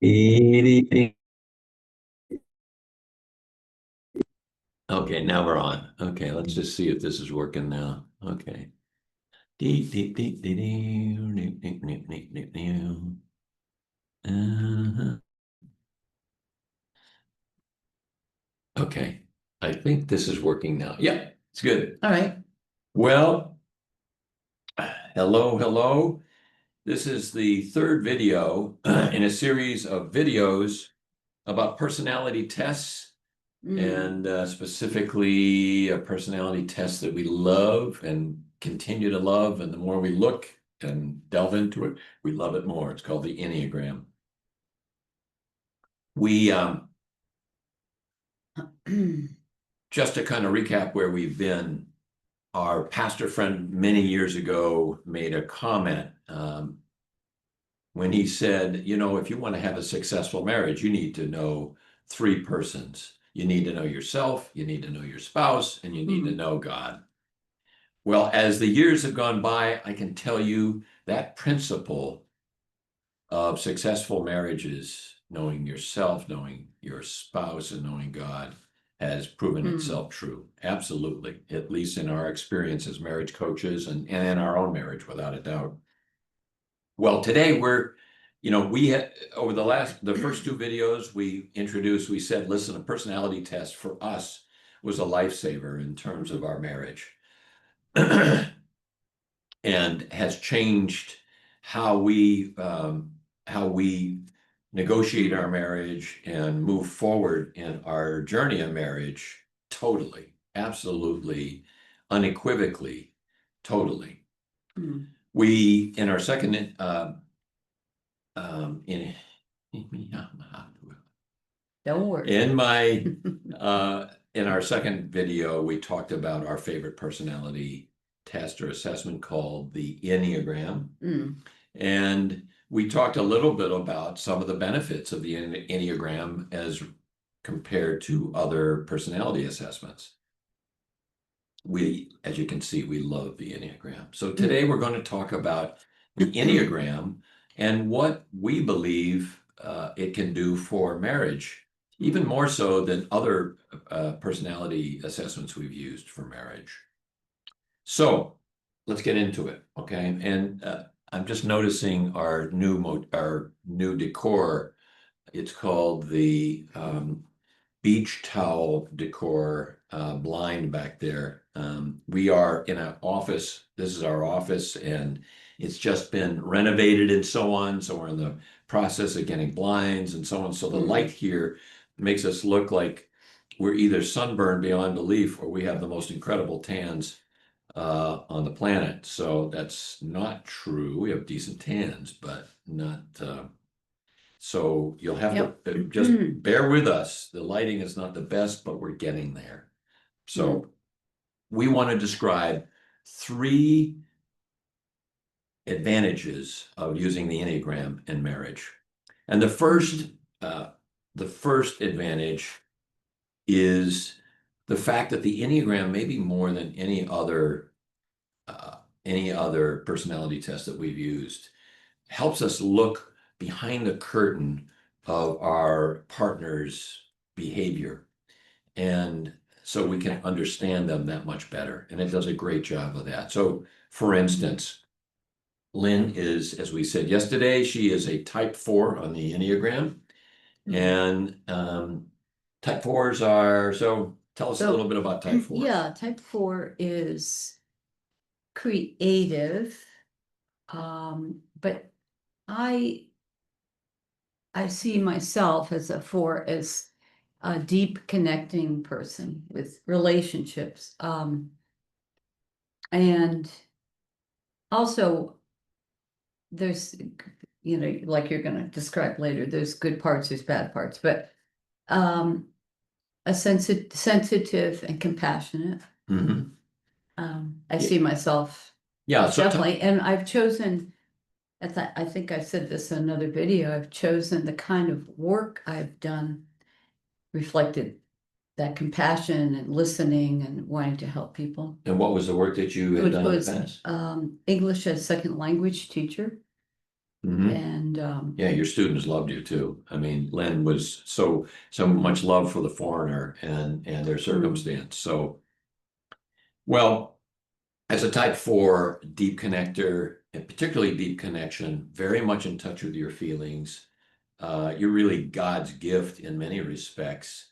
Okay, now we're on. Okay, let's just see if this is working now. Okay. Uh-huh. Okay, I think this is working now. Yeah, it's good. All right. Well, hello. This is the third video in a series of videos about personality tests. And specifically a personality test that we love and continue to love. And the more we look and delve into it, we love it more. It's called the Enneagram. We, just to kind of recap where we've been, our pastor friend many years ago made a comment when he said, you know, if you want to have a successful marriage, you need to know three persons. You need to know yourself, you need to know your spouse, and you need to know God. Well, as the years have gone by, I can tell you that principle of successful marriages, knowing yourself, knowing your spouse, and knowing God, has proven itself true. Absolutely, at least in our experience as marriage coaches and in our own marriage, without a doubt. Well, today we had over the first two videos we said, listen, a personality test for us was a lifesaver in terms of our marriage. And has changed how we negotiate our marriage and move forward in our journey of marriage. Totally, absolutely, unequivocally, totally. We in our second in Don't worry. in my in our second video, we talked about our favorite personality test or assessment called the Enneagram. And we talked a little bit about some of the benefits of the Enneagram as compared to other personality assessments. As you can see, we love the Enneagram. So today we're going to talk about the Enneagram and what we believe it can do for marriage, even more so than other personality assessments we've used for marriage. So let's get into it, okay? And I'm just noticing our new decor. It's called the beach towel decor blind back there. We are in an office. This is our office, and it's just been renovated and so on. So we're in the process of getting blinds and so on. So the light here makes us look like we're either sunburned beyond belief or we have the most incredible tans on the planet. So that's not true. We have decent tans, but not. So you'll have to just bear with us. The lighting is not the best, but we're getting there. So we want to describe three advantages of using the Enneagram in marriage. And the first advantage is the fact that the Enneagram, maybe more than any other personality test that we've used, helps us look behind the curtain of our partner's behavior. And so we can understand them that much better. And it does a great job of that. So for instance, Lynn is, as we said yesterday, she is a type 4 on the Enneagram. And type 4s are, so tell us a little bit about type 4. Yeah, type 4 is creative, but I see myself as a 4 as a deep connecting person with relationships, and also there's, you know, like you're going to describe later, there's good parts, there's bad parts, but a sensitive and compassionate. I see myself definitely, and I've chosen, I think I said this in another video, I've chosen the kind of work I've done reflected that compassion and listening and wanting to help people. And what was the work that you had done in the past? English as second language teacher. Mhm. And Yeah, your students loved you too. I mean, Lynn was so much love for the foreigner and their circumstance. So, well, as a type 4 deep connector, and particularly deep connection, very much in touch with your feelings. You're really God's gift in many respects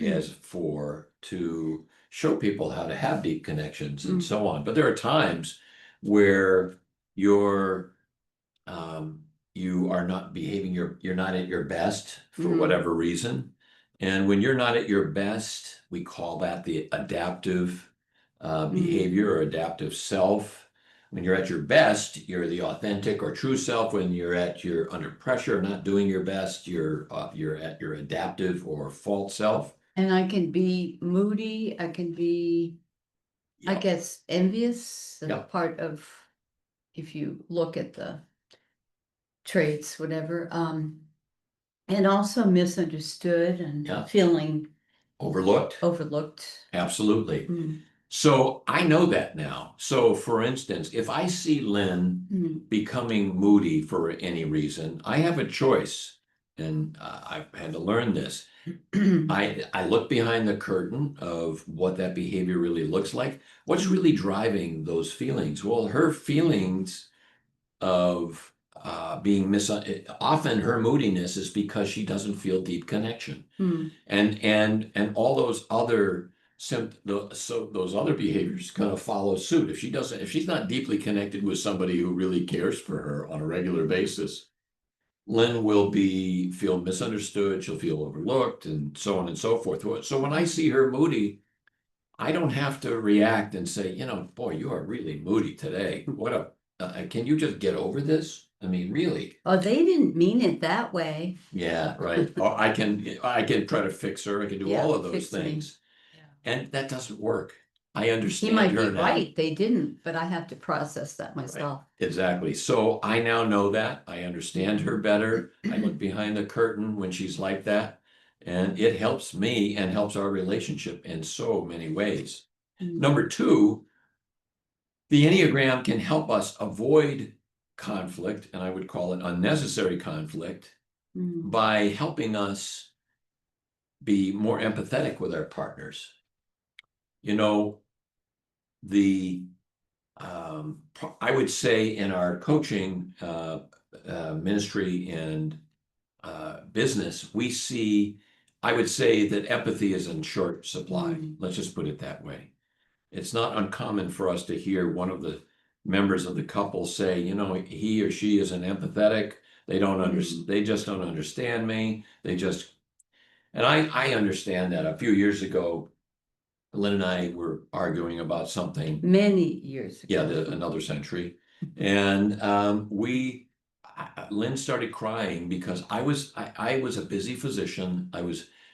as for to show people how to have deep connections and so on. But there are times where you're you are not behaving you're not at your best for whatever reason. And when you're not at your best, we call that the adaptive behavior or adaptive self. When you're at your best, you're the authentic or true self. When you're under pressure, not doing your best, you're at your adaptive or false self. And I can be moody, I can be, I Yep. guess, envious, Yep. part of, if you look at the traits, whatever, and also misunderstood and Yeah. feeling Overlooked. overlooked. Absolutely. So I know that now. So for instance, if I see Lynn becoming moody for any reason, I have a choice, and I've had to learn this. I look behind the curtain of what that behavior really looks like. What's really driving those feelings? Well, her feelings of being often her moodiness is because she doesn't feel deep connection. And all those other those other behaviors kind of follow suit. If she's not deeply connected with somebody who really cares for her on a regular basis, Lynn will feel misunderstood, she'll feel overlooked, and so on and so forth. So when I see her moody, I don't have to react and say, boy, you are really moody today. Can you just get over this? I mean, really? Oh, they didn't mean it that way. Yeah, right. Or I can try to fix her. I can do all of those fix me. things. And that doesn't work. I He understand might her be now. right, they didn't, but I have to process that myself. Exactly. So I now know that. I understand her better. I look behind the curtain when she's like that. And it helps me and helps our relationship in so many ways. Number two, the Enneagram can help us avoid conflict, and I would call it unnecessary conflict, by helping us be more empathetic with our partners. You know, the I would say in our coaching ministry and business, I would say that empathy is in short supply. Let's just put it that way. It's not uncommon for us to hear one of the members of the couple say, he or she isn't empathetic. They don't understand. They just don't understand me. And I understand that. A few years ago, Lynn and I were arguing about something. Many years ago. Yeah, another century. And Lynn started crying because I was a busy physician.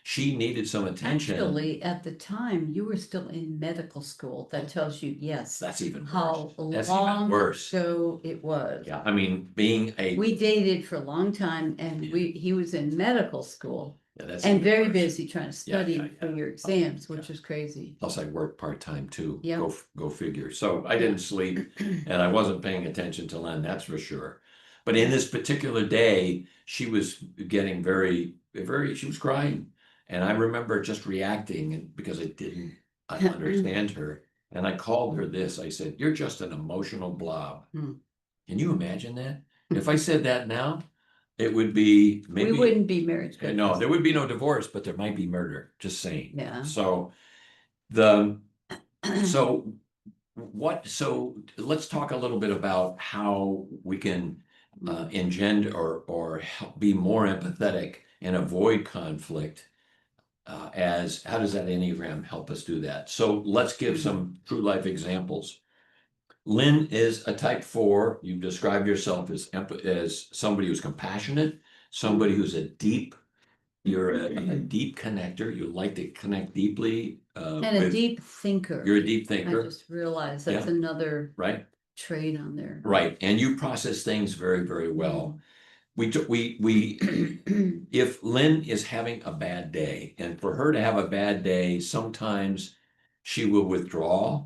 She needed some attention. Actually, at the time, you were still in medical school. That tells you, yes, That's even worse. how That's even long worse. ago it was. Yeah, I mean, we dated for a long time, and he was in medical school. Yeah, that's and even very worse. busy trying to study Yeah. for your exams, which is crazy. Plus, I worked part-time too. Yeah. Go figure. So I didn't sleep, and I wasn't paying attention to Len, that's for sure. But in this particular day, she was getting she was crying. And I remember just reacting because I didn't understand her. And I called her this. I said, "You're just an emotional blob." Can you imagine that? If I said that now, it would be maybe. We wouldn't be married. No, there would be no divorce, but there might be murder. Just saying. Yeah. So let's talk a little bit about how we can engender or help be more empathetic and avoid conflict. How does that Enneagram help us do that? So let's give some true life examples. Lynn is a type 4. You've described yourself as somebody who's compassionate, somebody who's you're a deep connector. You like to connect deeply. And a deep thinker. You're a deep thinker. I just realized that's another trait on there. Right. And you process things very, very well. If Lynn is having a bad day, and for her to have a bad day, sometimes she will withdraw.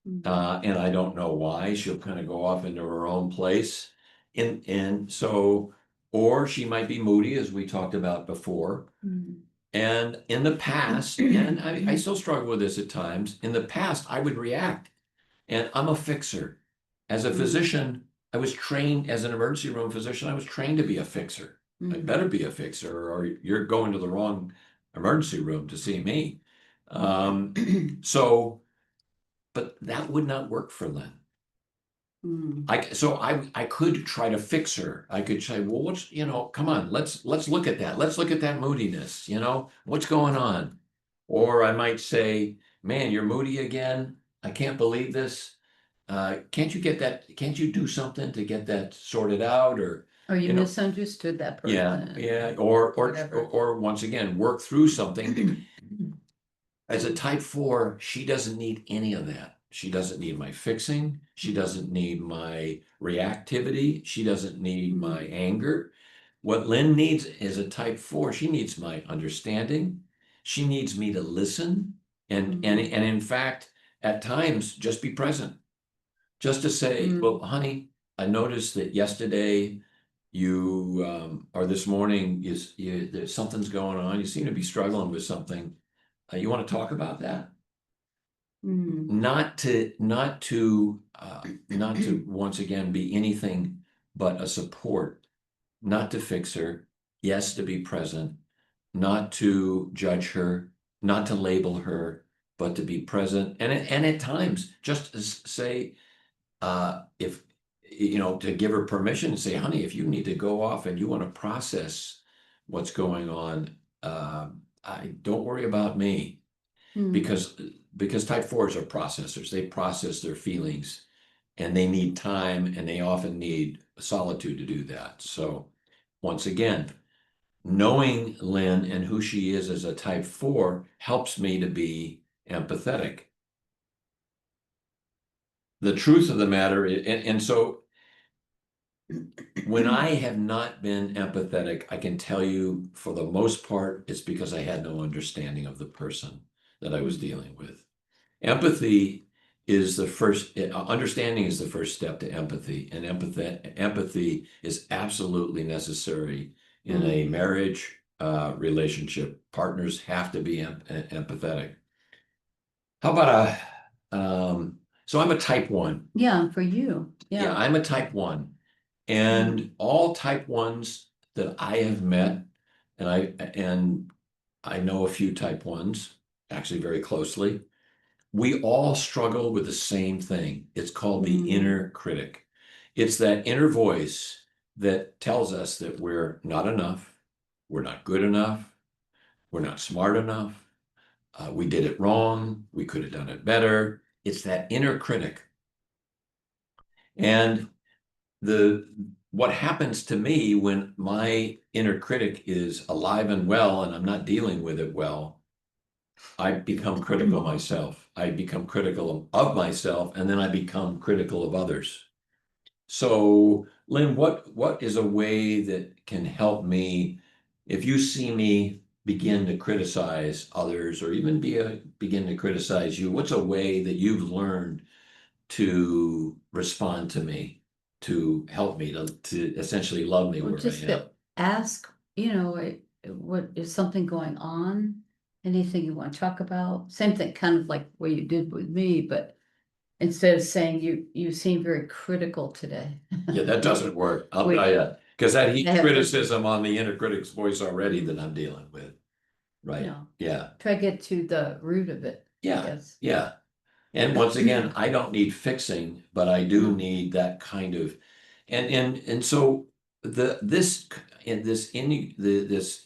And I don't know why. She'll kind of go off into her own place. And so, or she might be moody, as we talked about before. Mm. And in the past, and I still struggle with this at times, in the past, I would react, and I'm a fixer. As a Mm. physician, I was trained as an emergency room physician, I was trained to be a fixer. I Mm. better be a fixer, or you're going to the wrong emergency room to see me. So, but that would not work for Lynn. Mm. I could try to fix her. I could say, well, what's, come on, let's look at that. Let's look at that moodiness, what's going on? Or I might say, man, you're moody again. I can't believe this. Can't you get that? Can't you do something to get that sorted out? Or, Or you you know, misunderstood that yeah, person. yeah. Or Whatever. once again, work through something. As a type 4, she doesn't need any of that. She doesn't need my fixing. She doesn't need my reactivity. She doesn't need my anger. What Lynn needs is a type 4. She needs my understanding. She needs me to listen. And in fact, at times, just be present. Just to say, well, honey, I noticed that yesterday or this morning, there's something's going on. You seem to be struggling with something. You want to talk about that? Mm. Not to once again be anything but a support, not to fix her, yes, to be present, not to judge her, not to label her, but to be present. And at times, just say, if, to give her permission and say, honey, if you need to go off and you want to process what's going on, I don't worry about me. because type 4s are processors. They process their feelings, and they need time, and they often need solitude to do that. So once again, knowing Lynn and who she is as a type 4 helps me to be empathetic. The truth of the matter is, and so when I have not been empathetic, I can tell you for the most part, it's because I had no understanding of the person that I was dealing with. Empathy is the first, understanding is the first step to empathy, and empathy is absolutely necessary in a marriage relationship. Partners have to be empathetic. How about so I'm a type 1. Yeah, for you. Yeah, Yeah. I'm a type 1. And all type 1s that I have met, and I know a few type 1s actually very closely. We all struggle with the same thing. It's called the inner critic. It's that inner voice that tells us that we're not enough, we're not good enough, we're not smart enough, we did it wrong, we could have done it better. It's that inner critic. And what happens to me when my inner critic is alive and well and I'm not dealing with it well, I become critical myself. I become critical of myself, and then I become critical of others. So, Lynn, what is a way that can help me if you see me begin to criticize others, or even begin to criticize you? What's a way that you've learned to respond to me, to help me to essentially love me Well, where I just am? to ask, what is something going on? Anything you want to talk about? Same thing, kind of like what you did with me, but instead of saying you seem very critical today. Yeah, that doesn't work. I'll Wait. tell you, because that heat I have to- criticism on the inner critic's voice already that I'm dealing with. Right. No. Yeah. Try to get to the root of it. Yeah. Yes. Yeah. And once again, I don't need fixing, but I do No. need that kind of, and so this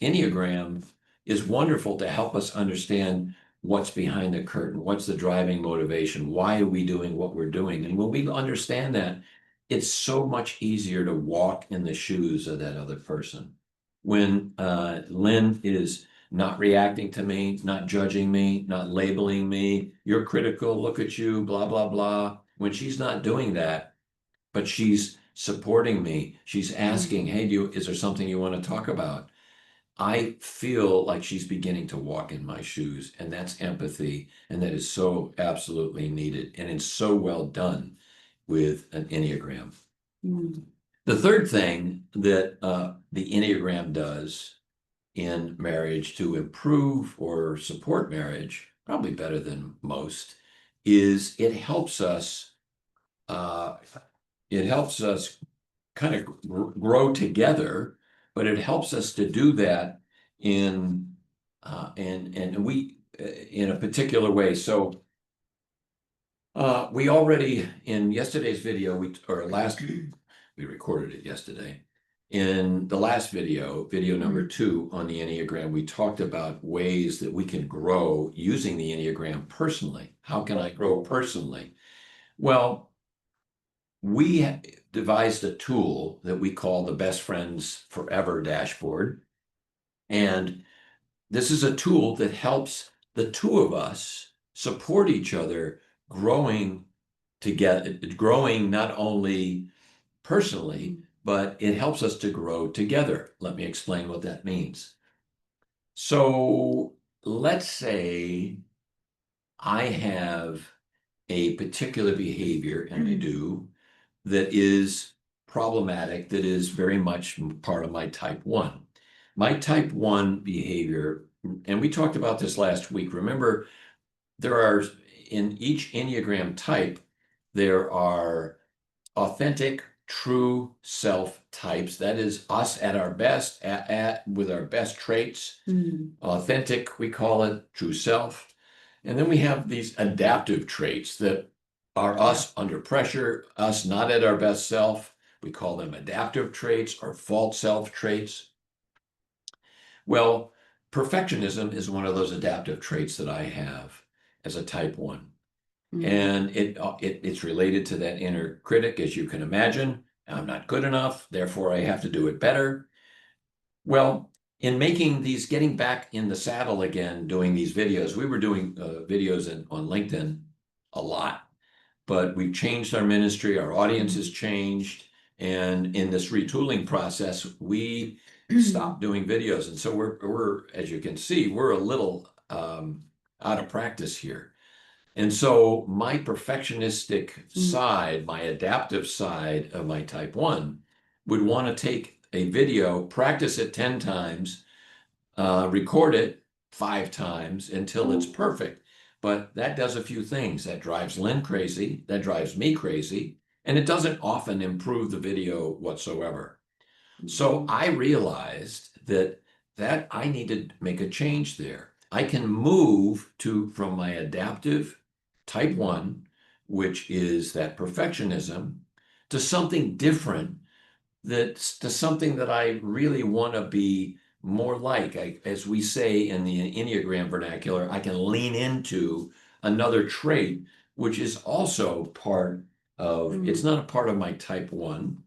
Enneagram is wonderful to help us understand what's behind the curtain, what's the driving motivation, why are we doing what we're doing, and when we understand that, it's so much easier to walk in the shoes of that other person. When Lynn is not reacting to me, not judging me, not labeling me. You're critical, look at you, blah, blah, blah. When she's not doing that, but she's supporting me, she's asking, hey, is there something you want to talk about? I feel like she's beginning to walk in my shoes, and that's empathy, and that is so absolutely needed, and it's so well done with an Enneagram. Mm. The third thing that the Enneagram does in marriage to improve or support marriage, probably better than most, is uh, it helps us kind of grow together, but it helps us to do that in and we in a particular way. So we already in yesterday's video or last we recorded it yesterday. In the last video number 2 on the Enneagram, we talked about ways that we can grow using the Enneagram personally. How can I grow personally? Well, we devised a tool that we call the Best Friends Forever dashboard. And this is a tool that helps the two of us support each other growing together, growing not only personally, but it helps us to grow together. Let me explain what that means. So let's say I have a particular behavior, and I do, that is problematic, that is very much part of my type 1. My type 1 behavior, and we talked about this last week. Remember, there are in each Enneagram type, there are authentic, true self types. That is us at our best, with our best traits. Authentic, we call it true self. And then we have these adaptive traits that are us under pressure, us not at our best self. We call them adaptive traits or false self traits. Well, perfectionism is one of those adaptive traits that I have as a type 1. And it's related to that inner critic, as you can imagine. I'm not good enough, therefore I have to do it better. Well, in making these, getting back in the saddle again, doing these videos, we were doing videos on LinkedIn a lot, but we've changed our ministry, our audience has changed, and in this retooling process, we stopped doing videos. And so we're, as you can see, we're a little out of practice here. And so my perfectionistic side, my adaptive side of my type 1 would want to take a video, practice it 10 times, record it 5 times until it's perfect. But that does a few things. That drives Lynn crazy, that drives me crazy, and it doesn't often improve the video whatsoever. So I realized that I needed to make a change there. I can move from my adaptive type 1, which is that perfectionism, to something different, to something that I really want to be more like. As we say in the Enneagram vernacular, I can lean into another trait, which is also part of, it's not a part of my type 1,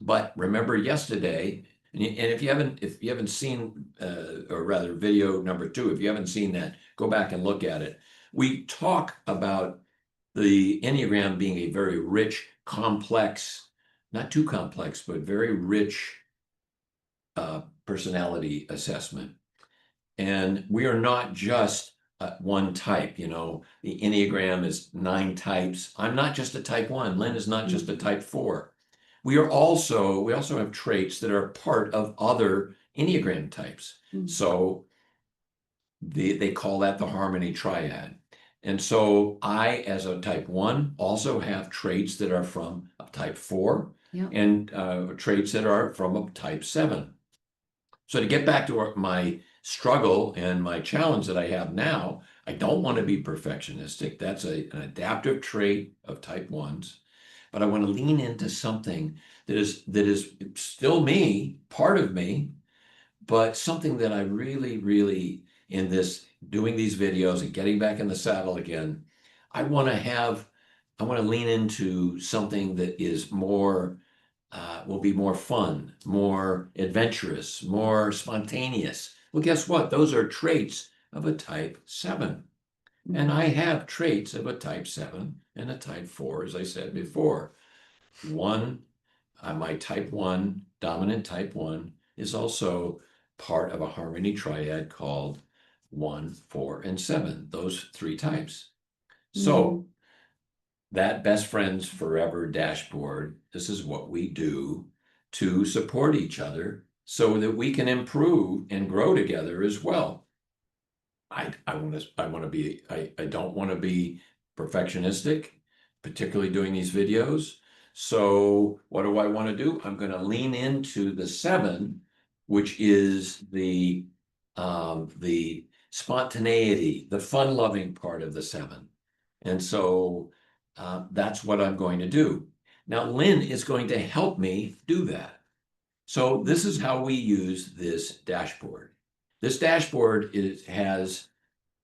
but remember yesterday, and if you haven't seen, or rather video number 2, if you haven't seen that, go back and look at it. We talk about the Enneagram being a very rich, complex, not too complex, but very rich personality assessment. And we are not just one type. The Enneagram is 9 types. I'm not just a type 1. Lynn is not just a type 4. We also have traits that are part of other Enneagram types. So they call that the harmony triad. And so I, as a type 1, also have traits that are from a type 4 and traits that are from a type 7. So to get back to my struggle and my challenge that I have now, I don't want to be perfectionistic. That's an adaptive trait of type 1s. But I want to lean into something that is still me, part of me, but something that I really, really, in this doing these videos and getting back in the saddle again, I want to lean into something that is more, will be more fun, more adventurous, more spontaneous. Well, guess what? Those are traits of a type 7. And I have traits of a type 7 and a type 4, as I said before. My type 1, dominant type 1, is also part of a harmony triad called 1, 4, and 7, those 3 types. So that Best Friends Forever dashboard, this is what we do to support each other so that we can improve and grow together as well. I don't want to be perfectionistic, particularly doing these videos. So what do I want to do? I'm going to lean into the 7, which is the spontaneity, the fun-loving part of the 7. And so that's what I'm going to do. Now, Lynn is going to help me do that. So this is how we use this dashboard. This dashboard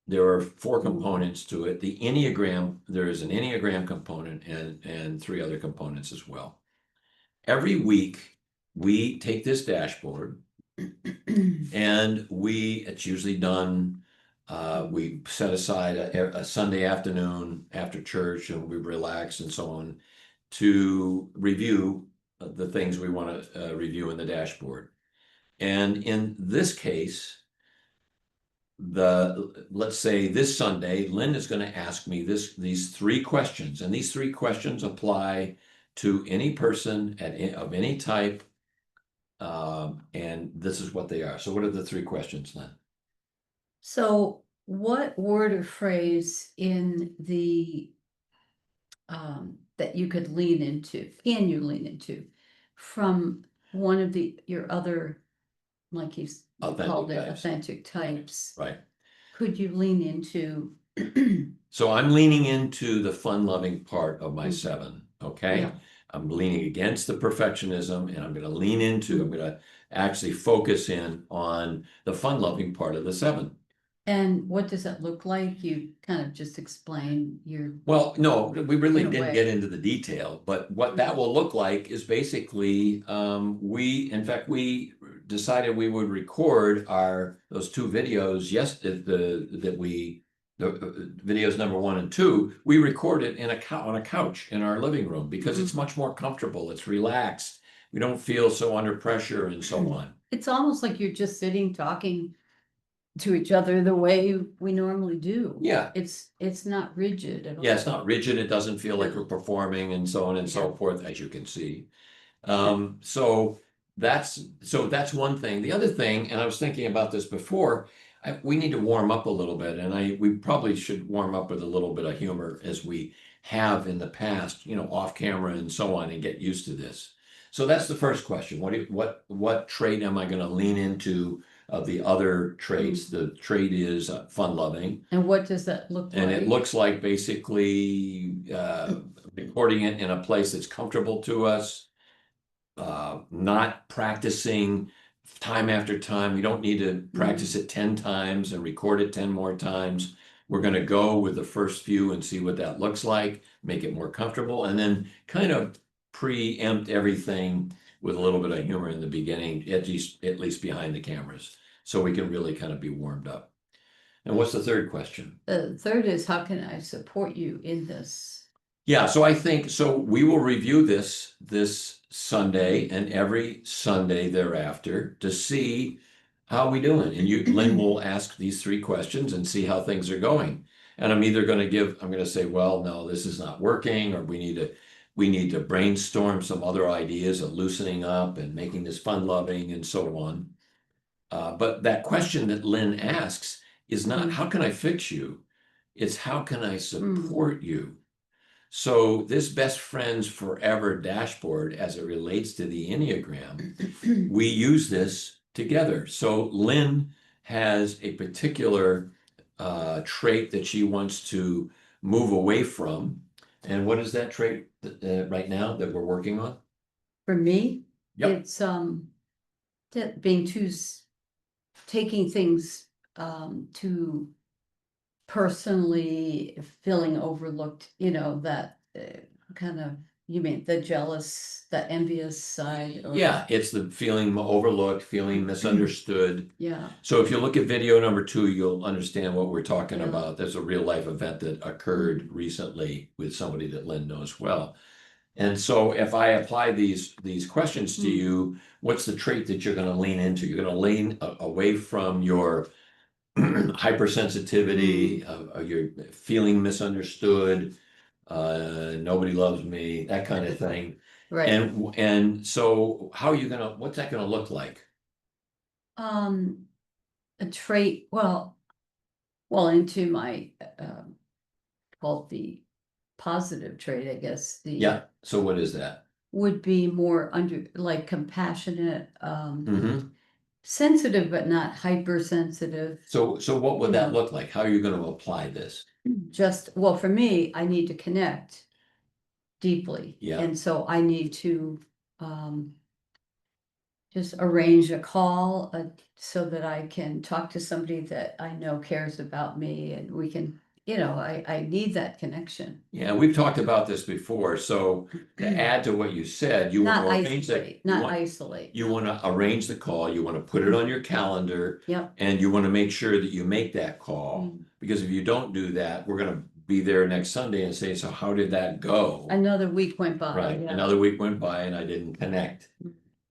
there are 4 components to it. The Enneagram, there is an Enneagram component and 3 other components as well. Every week, we take this dashboard and it's usually done, we set aside a Sunday afternoon after church and we relax and so on to review the things we want to review in the dashboard. And in this case, let's say this Sunday, Lynn is going to ask me these 3 questions, and these 3 questions apply to any person of any type, and this is what they are. So what are the 3 questions, Lynn? So what word or phrase in the that you could lean into, can you lean into from one of your other, like you called it, types. authentic types? Right. Could you lean into? So I'm leaning into the fun-loving part of my 7, okay? Yeah. I'm leaning against the perfectionism, and I'm going to actually focus in on the fun-loving part of the 7. And what does that look like? You kind of just explain your. Well, no, we really In a didn't way. get into the detail, but what that will look like is basically, in fact, we decided we would record those 2 videos, the videos number 1 and 2, we recorded on a couch in our living room because it's much more comfortable, it's relaxed, we don't feel so under pressure and so on. It's almost like you're just sitting talking to each other the way we normally do. Yeah. It's not rigid at all. Yeah, it's not rigid, it doesn't feel like we're performing and so on and so forth, as you can see. So that's one thing. The other thing, and I was thinking about this before, we need to warm up a little bit, and we probably should warm up with a little bit of humor as we have in the past, off camera and so on, and get used to this. So that's the first question. What trait am I going to lean into of the other traits? The trait is fun-loving. And what does that look like? And it looks like basically recording it in a place that's comfortable to us, not practicing time after time. We don't need to practice it 10 times and record it 10 more times. We're going to go with the first few and see what that looks like, make it more comfortable, and then kind of preempt everything with a little bit of humor in the beginning, at least behind the cameras, so we can really kind of be warmed up. And what's the third question? The third is, how can I support you in this? Yeah, so I think we will review this Sunday and every Sunday thereafter to see how we doing. And Lynn will ask these 3 questions and see how things are going. And I'm going to say, well, no, this is not working, or we need to brainstorm some other ideas of loosening up and making this fun-loving and so on. But that question that Lynn asks is not, how can I fix you? It's, how can I support you? So this Best Friends Forever dashboard, as it relates to the Enneagram, we use this together. So Lynn has a particular trait that she wants to move away from. And what is that trait right now that we're working on? For me, Yep. it's being taking things too personally, feeling overlooked, that kind of, you mean the jealous, the envious side? Yeah, it's the feeling overlooked, feeling misunderstood. Yeah. So if you look at video number 2, you'll understand what we're talking about. There's a real life event that occurred recently with somebody that Lynn knows well. And so if I apply these questions to you, what's the trait that you're going to lean into? You're going to lean away from your hypersensitivity, you're feeling misunderstood, nobody loves me, that kind of thing. Right. And so how are you gonna, what's that gonna look like? Um, a trait, well, into my, called the positive trait, I guess, Yeah, so what is that? would be more like compassionate, Hmm. sensitive, but not hypersensitive. So what would You that know, look like? How are you gonna apply this? just, well, for me, I need to connect deeply. Yeah. And so I need to, um, just arrange a call, so that I can talk to somebody that I know cares about me and we can, I need that connection. Yeah, we've talked about this before. So to add to what you said, you want Not to arrange that, isolate, not isolate. you want to arrange the call, you want to put it on your calendar, Yep. and you want to make sure that you make that call. Mm. Because if you don't do that, we're going to be there next Sunday and say, so how did that go? Another week went by, Right. yeah. Another week went by and I didn't connect.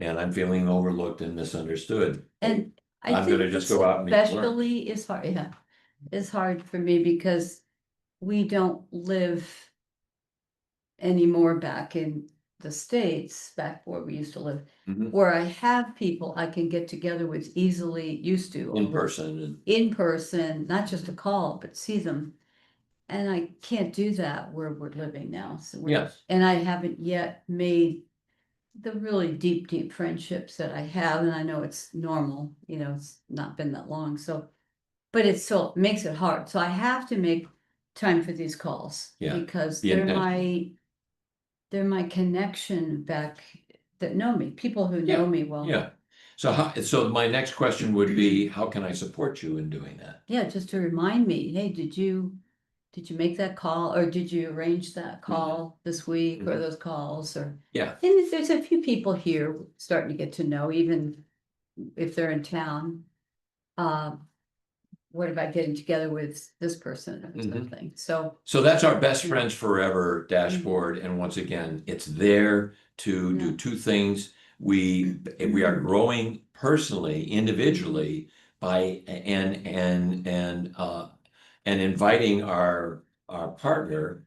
And I'm feeling overlooked and misunderstood. And I I'm gonna think just go out and learn. especially is hard, yeah, is hard for me because we don't live anymore back in the States, back where we used to live, Mhm. where I have people I can get together with easily, used to. In person and In person, not just a call, but see them. And I can't do that where we're living now. yes, And I haven't yet made the really deep, deep friendships that I have, and I know it's normal, it's not been that long, so. But it still makes it hard, so I have to make time for these calls. Yeah, Because be intentional. they're my connection back, that know me, people who know Yeah, me well. yeah. So my next question would be, how can I support you in doing that? Yeah, just to remind me, hey, did you make that call, or did you arrange that call this week, or Mhm. those calls, or? Yeah, And there's a few people here starting to get to know, even if they're in town. Um, what about getting together with this person or Mhm. something? So, So that's our best Yeah. friends forever dashboard. And once again, it's there to Yeah. do two things. We are growing personally, individually by and inviting our partner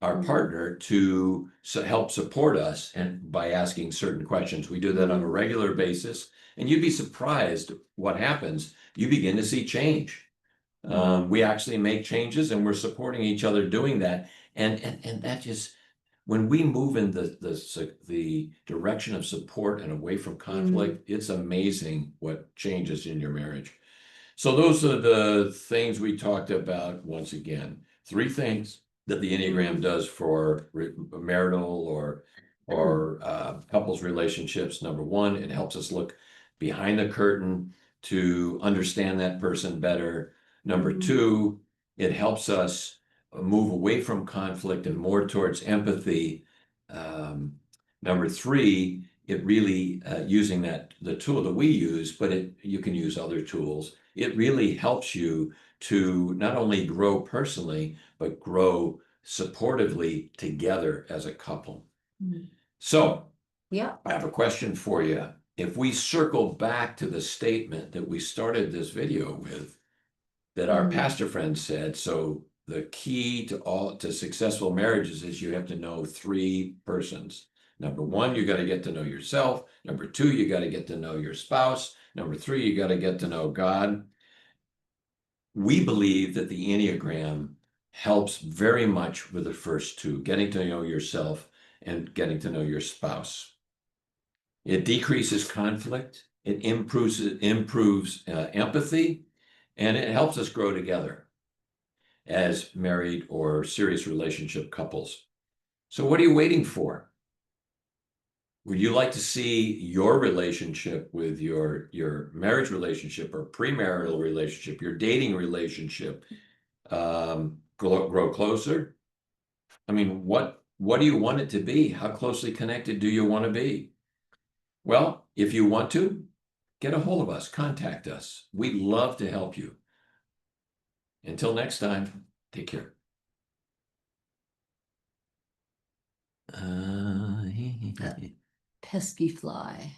Mhm. to help support us and by asking certain questions. We do that on a regular basis, and you'd be surprised what happens. You begin to see change. We actually make changes, and we're supporting each other doing that. And that just when we move in the direction of support and away from conflict, it's amazing what changes in your marriage. So those are the things we talked about once again. Three things that the Enneagram does for marital or couples relationships. Number one, it helps us look behind the curtain to understand that person better. Number two, it helps us move away from conflict and more towards empathy. Um, Number three, it really using the tool that we use, but you can use other tools. It really helps you to not only grow personally, but grow supportively together as a couple. So Yeah. I have a question for you. If we circle back to the statement that we started this video with, that our pastor friend said, so the key to successful marriages is you have to know three persons. Number one, you got to get to know yourself. Number two, you got to get to know your spouse. Number three, you got to get to know God. We believe that the Enneagram helps very much with the first two, getting to know yourself and getting to know your spouse. It decreases conflict, it improves empathy, and it helps us grow together as married or serious relationship couples. So what are you waiting for? Would you like to see your relationship with your marriage relationship or premarital relationship, your dating relationship, grow closer? I mean, what do you want it to be? How closely connected do you want to be? Well, if you want to, get a hold of us, contact us. We'd love to help you. Until next time, take care. Pesky fly.